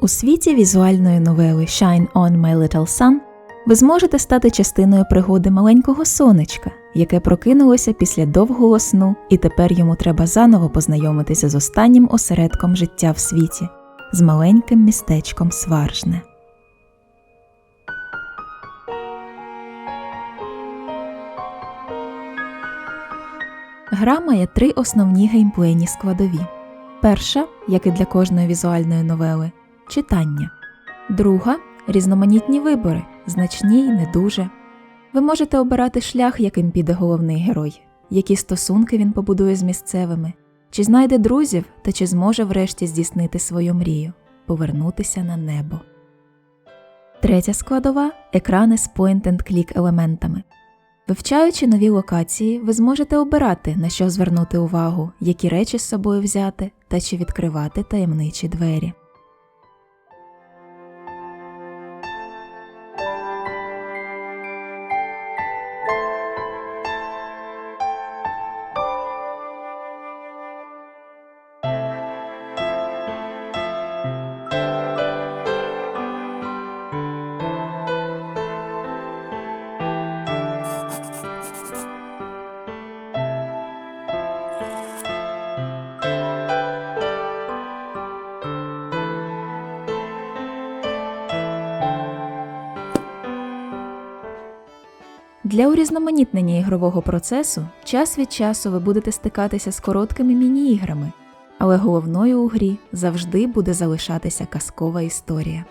У світі візуальної новели Shine on My Little Sun ви зможете стати частиною пригоди маленького сонечка, яке прокинулося після довгого сну, і тепер йому треба заново познайомитися з останнім осередком життя в світі – з маленьким містечком Сваржне. Гра має 3 основні геймплейні складові. Перша, як і для кожної візуальної новели – читання. Друга – різноманітні вибори, значні й не дуже. Ви можете обирати шлях, яким піде головний герой, які стосунки він побудує з місцевими, чи знайде друзів та чи зможе врешті здійснити свою мрію – повернутися на небо. Третя складова – екрани з point-and-click елементами. Вивчаючи нові локації, ви зможете обирати, на що звернути увагу, які речі з собою взяти та чи відкривати таємничі двері. Для урізноманітнення ігрового процесу час від часу ви будете стикатися з короткими міні-іграми, але головною у грі завжди буде залишатися казкова історія.